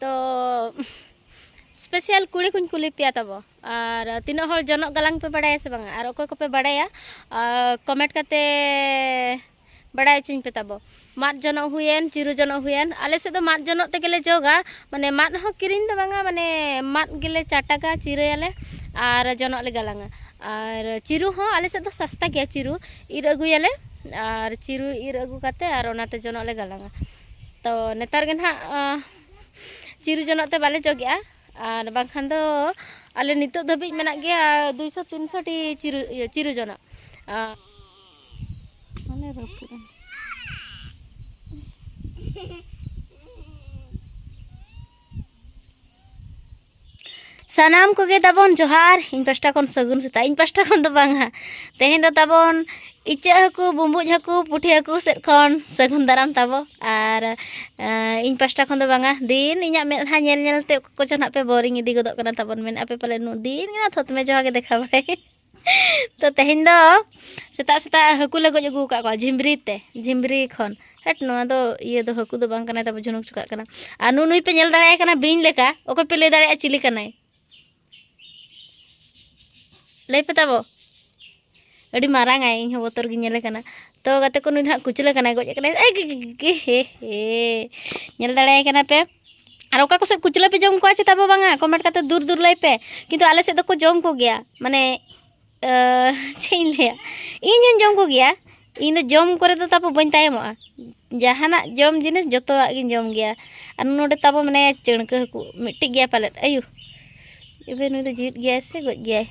तो स्पेशल कुड़ी कुछ कुली पे तब और तीनों हर जनक गलांग पे बड़ा से बांगा और अकोय को पे बड़ा कमेंट करते बड़ा चिन पे तब मात जनक हुएन चिरु जनक हुएन आले से तो मात जनक ते गेले जोगा माने मात हो किरिन तो बांगा माने मात गेले चाटाका चिरयाले और जनक ले गलांगा और चिरु हो आले से तो सस्ता गया चिरु इर अगुयाले और चिरु इर अगु काते और ओनाते जनक ले गलांगा तो नेतार के ना चिरु जनक ते बाले जोगया और बाखान दो आले नितो धबी मेना गया 200-300 टी चिरु जनक माने रफुरा सानाम को गे ताबन जोहार इन पास्टा खन सगुन सेता इन पास्टा खन दो बांगा तेहेन दो ताबन इच्चा हकु बुम्बुज हकु पुठी हकु सेट खन सगुन दाराम ताबो और इन पास्टा खन दो बांगा दिन इᱧᱟ मेदहा ñel ñel te को चना पे बोरिंग इदी गदो कना ताबन मेन आपे पले नु दिन ना थोत में जोहा गे देखा बाय तो तेहेन दो सेता सेता हकु ले गज अगु का को झिम्बरी खन हट नो दो ये दो हकु दो बांग कना ताबो झुनुक चुका कना आ नु नुई पे ñel दाड़ाय कना बिन लेका ओको पे ले दाड़ाय चिली कनाय लई पे ताबो अड़ी मारांग आई इन बोतर गी ñele कना तो गाते को नुई कुचले कना गज कना ए हे ñel दाड़ाय कना पे और ओका को से कुचले पे जम को चे ताबो बांगा कमेंट काते दूर दूर लई पे किंतु आले से दो को जम को गया माने चेन ले इन जम को गया इन जम करे तो ताबो बन तायमोआ जहाना जम जिनिस जतो गिन जम गया और नोडे ताबो माने चणक हकु मिट्टी गया पाले आयु इबे नुई तो जीत गया से गज गया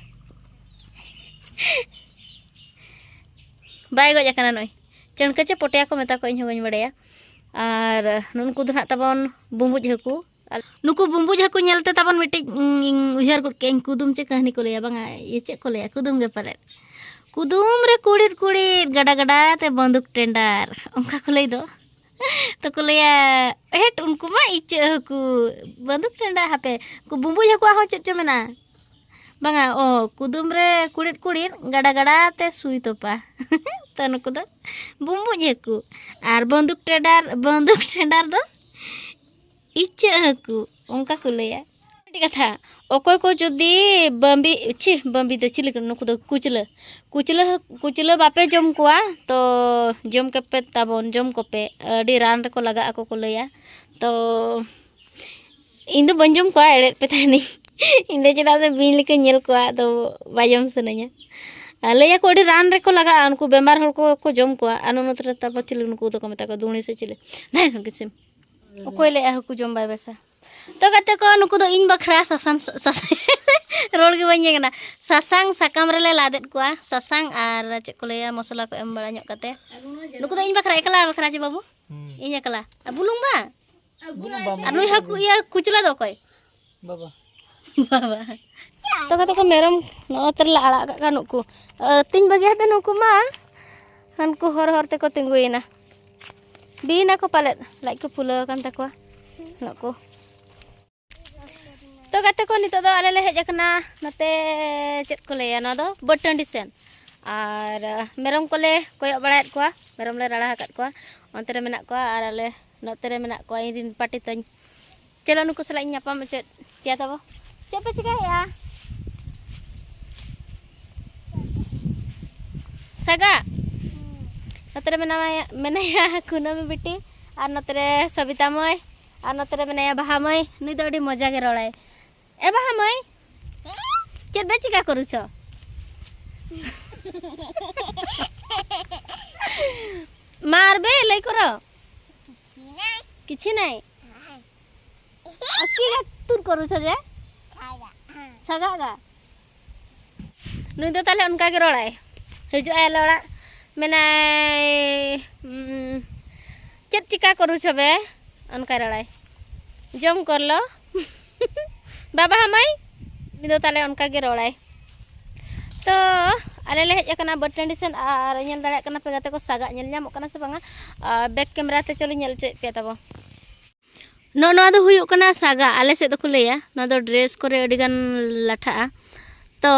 बाय गज कना नोय चणक चे पोटिया को मेता को इन बन बड़ाया और नुनको दो ना ताबन बुम्बुज हकु नुकु बुम्बुज हकु ñelte ताबन मिट्टी उहर के कुदुम चे कहानी को लेया बांगा ये चे को लेया कुदुम गे पाले कुदुम रे कुड़ीर कुड़ीर गड़ा गड़ा ते बंदूक टेंडर उनका को लई दो तो को लेया हेट उनको मा इचे हकु बंदूक टेंडर हापे को बुम्बुज हकु हो चे चे मेना बांगा ओ कुदुम रे कुड़ीर कुड़ीर गड़ा गड़ा ते सुई तोपा तो नुकु दो बुम्बुज हकु और बंदूक टेंडर दो इच्छा हकु उनका को लेया कथा अकोय को जुदी बम्बी तो चिली नुकु दो कुचले बापे जम कोआ तो जम के ताबन जम कोपे अडी रान रे को लगा को लेया तो इन दो बंजम कोआ एड़े पे तानी इन दे चला से बिन लेके ñel कोआ तो बाजम सनया लेया को अडी रान रे को लगा उनको बेमार हर को जम कोआ अनुमत्र ताबो चिली नुकु दो को मेता को दुणी से चिली दाय किसिम ओकोय ले हकु जम बाय बेसा तो गाते को नुकु दो इन बखरा ससान रोड के बन गना ससांग साकाम रे ले लादेत कोआ ससांग और चे को लेया मसला को एम बड़ा ñok कते नुकु दो इन बखरा एकला बखरा चे बाबू इन एकला बुलुंग बा नुई हकु या कुचला दो कोय बाबा तो गाते को मेरम नोतर ला आड़ा का नुकु तीन बगे हते नुकु मा हनको हर हर ते को तिंगुइना बीना को पाले लाइक को फुलो कान तको नको तो गाते को नितो दो आले ले हेज कना नते चेत को लेया ना दो बटंडी सेन और मेरम को ले कोय बड़ायत को मेरम ले राड़ा हकत को अंतरे मेना को और आले नते रे मेना को इन पार्टी तन चलो नुको सला न्यापाम चेत पिया तबो चेत पे चिका या सगा नतरे मेनाया कुनमी बिटी और नतरे सविता मय और नतरे मेनाया बाहा मय नुई दो मजा के रड़ाय ए बाहा मय चेत बे चिका करू छ मार बे लई करो किछि नाही अकी गा तुर करू छ जे छागा गा नुई दो ताले उनका के रड़ाय हिजु आय लड़ा मेना चेत चिका करू छबे उनका रड़ाय जम कर लो बाबा हमाय निदो ताले उनका के रड़ाय तो आले ले हेज कना बटंडी सेन और ñel दाड़ा कना पे गाते को सागा ñel ñामो कना से बांगा बैक कैमरा ते चलो ñel चे पे ताबो नो दो हुयु कना सागा आले से दो को लेया नो दो ड्रेस करे अडी गान लाठा तो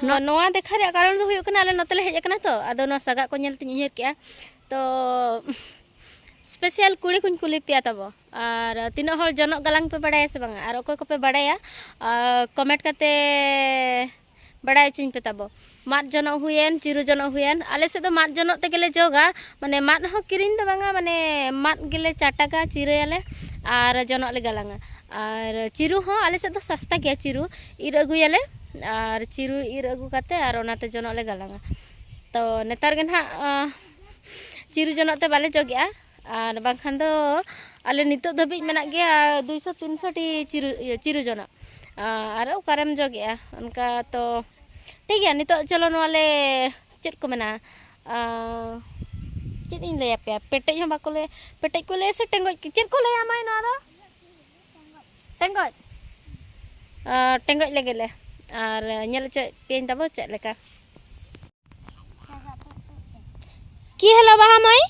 नोआ देखा रे कारण दो हुयु कना आले नतले हेज कना तो आदो नो सागा को ñel तिन उहर केआ तो स्पेशल कुड़ी कुछ कुली पे तब और तीनों हर जनक गलांग पे बड़ा से बांगा और अकोय को पे बड़ा कमेंट करते बड़ा चिन पे तब मात जनक हुएन चिरु जनक हुएन आले से तो मात जनक ते गेले जोगा माने मात हो किरिन तो बांगा माने मात गेले 4 टाका चिरयाले और जनक ले गलांगा और चिरु हो आले से तो सस्ता गया चिरु इर अगुयाले और चिरु इर अगु काते और ओनाते जनक ले गलांगा तो नेतार के ना चिरु जनक ते बाले जोगया और बाखान दो आले नितो धबी मेना गया 200 300 टी चिरु जनक और ओकारेम जोगया उनका तो ठीक है नितो चलो नवाले चेक को मेना चेक इन ले पे पेटे हम बाको ले पेटे को ले से टेंगो चेक को ले आमाय ना दा टेंगो टेंगो लगे ले और नेल चे पेन तबो चेक लेका की हेलो बहा माई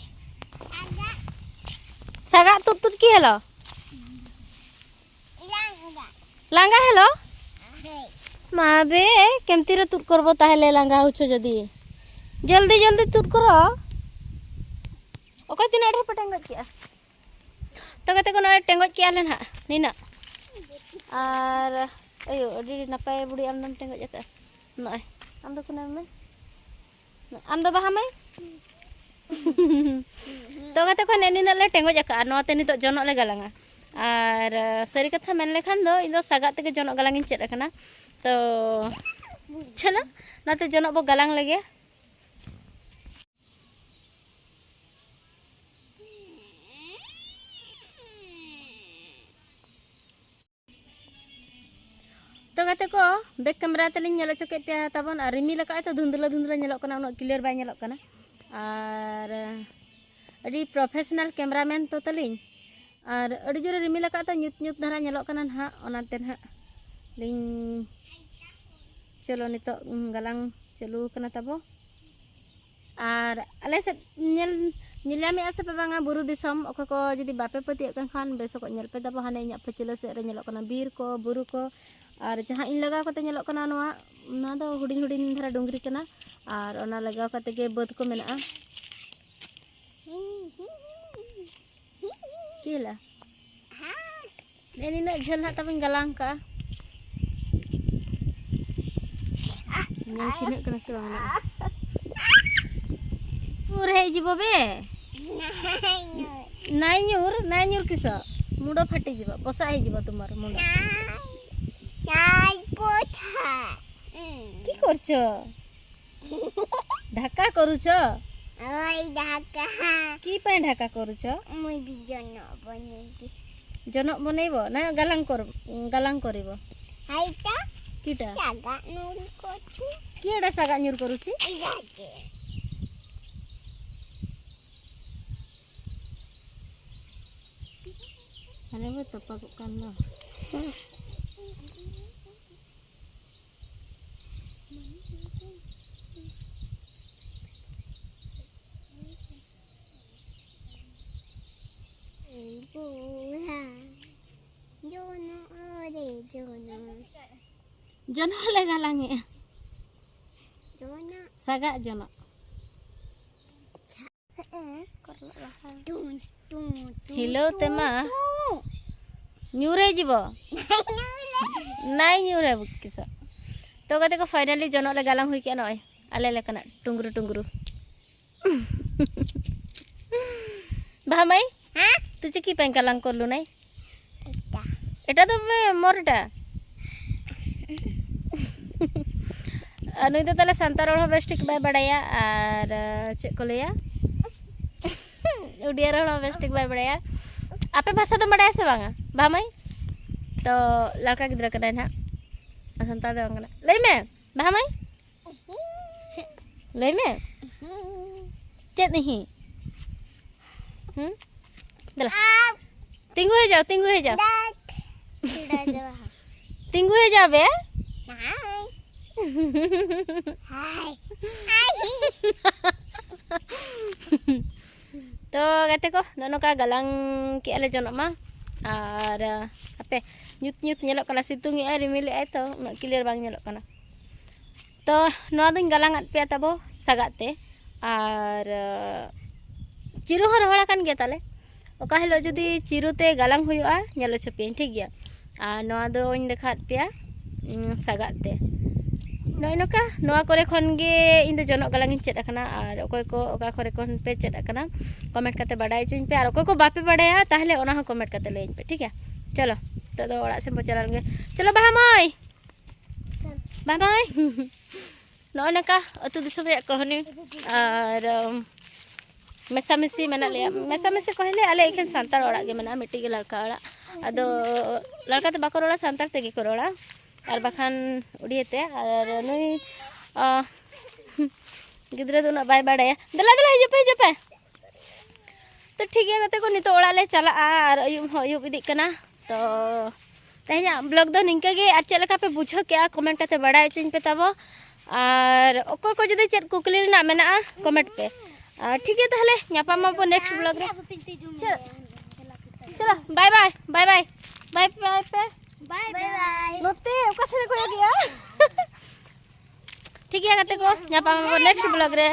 सागा तुत की हेलो लांगा हेलो माबे केमती रे तुत करबो ताहले लांगा होछो जदी जल्दी जल्दी तुत करो ओका तिना ढे पटेंग किया तो कते कोना टेंगो किया लेन हा निना और अयो अडी नपाय बुडी आमदम टेंगो जका नय आम दो कोना में आम दो बहा माई तो कते को निना ले टेंगो जका नोते नितो जनक ले गलांगा और सारी कथा मेन लेखान दो इन दो सागा ते जनक गलांग इन चेद कना तो चलो नाते जनक बो गलांग लगे तो कते को बैक कैमरा तलिंग नेलो चके पे तबन और रिमी लका तो धुंधला धुंधला नेलो कना उन क्लियर बाय नेलो कना और अडी प्रोफेशनल कैमरामैन तो तलिंग और अड़ी जोरे रिमी लका तो न्यूत न्यूत धारा नेलो कना ना ओनाते ना लिंग चलो नितो गलांग चलू कना तबो और आले से नेल नेलामे आसे पे बांगा बुरु दिसम ओका को जदी बापे पति कन खान बेसो को नेल पे तबो हाने न्या पचले से रे नेलो कना बीर को बुरु को और जहां इन लगा कते नेलो कना नोआ ना दो हुडिन हुडिन धारा डोंगरी कना और ओना लगा कते के बद को मेना केला नेनी ना झल हा तबिन गलांग का नेल चिने कना से बांगा पूर है जीवो बे नाई न्यूर किसा मुंडो फाटी जीवो बसा है जीवो तुमार मुंडो नाई पोथा की करछो ढाका करूछो ओय ढाका की पे ढाका करूछो मुई भी जनक बनेबो ना गलांग करिबो हाइता कीटा सागा नुरी कोछु केडा सागा न्यूर करूछि इगाके अरे वो तपा को करना जोनो ले गलांगे जोनो सागा जोनो हिलो तेमा न्यूरे जीवो नाई न्यूरे किसा तो कते को फाइनली जोनो ले गलांग हुई के नय आले लेकना टुंगरु टुंगरु भामाई हां तुझे की पें गलांग करलु नाई एटा तो मोरटा नुई तो तले संतार रोड बेस्टिक बाय बड़ाया और चेक को लिया उड़िया रोड बेस्टिक बाय बड़ाया आपे भाषा तो बड़ा से बांगा भामाई तो लड़का गिद्रा कना ना संतार दे बांगा लई में भामाई लई में चेत नहीं दला तिंगु हे जाओ तिंगु हे जाओ बे हाय तो गाते को नोका गलांग के आले जनक मा और आपे ᱧᱩᱛ ᱧᱩᱛ ᱧᱮᱞᱚᱜ ᱠᱟᱱᱟ ᱥᱤᱛᱩᱝ ᱮ ᱨᱤᱢᱤᱞ ᱮ ᱛᱚ ᱩᱱᱟᱹᱜ ᱠᱞᱤᱭᱟᱨ ᱵᱟᱝ ᱧᱮᱞᱚᱜ ᱠᱟᱱᱟ तो नवा दुñ गालांग आद पे तबो सागाते और चिरु हो रहड़ा कान गया ताले ओका हिलो जुदी चिरुते गालांग हुयुआ नेल होचोपेन ठीक गया और नोआ दोñ देखात पेया सागाते नय नोका नोआ करे खन गे इन दो जनक गालांग चेद अकना और ओकोय को ओका करे खन पे चेद अकना कमेंट करते बाडाय चुኝ पे और ओकोय को बापे बाडाया ताहले ओना हो कमेंट करते लेñ पे ठीक है चलो तो दो ओड़ा से चला लगे चलो बाहा माय बाय बाय नय नोका अतु दिसम रे कहनी और मेसामेसी मेना ले मेसामेसी कहले आले एखन सांतार ओड़ा गे मेना मिट्टी गे लड़का ओड़ा अदो लड़का तो बाको रोड़ा सांतार तेगे को रोड़ा और बखान उड़ियते और नुई गिद्रे दो ना बाय बाड़ाया दला दला हिजुपे तो ठीक है गते को नितो ओड़ा ले चला और अयुब इदी कना तो तेहना ब्लॉग दो निंका गे और चलका पे बुझो क्या कमेंट करते बाड़ाय चुኝ पे ताबो और ओको को जदि चेक कुकली ना मेना कमेंट पे ठीक है ताहले ᱧᱟᱯᱟᱢ ᱟᱵᱚ नेक्स्ट ब्लॉग रे चलो bye bye bye bye bye bye पे बाय बाय नोते ओका से को गया ठीक है गते को ᱧᱟᱯᱟᱢ ᱟᱵᱚ नेक्स्ट ब्लॉग रे।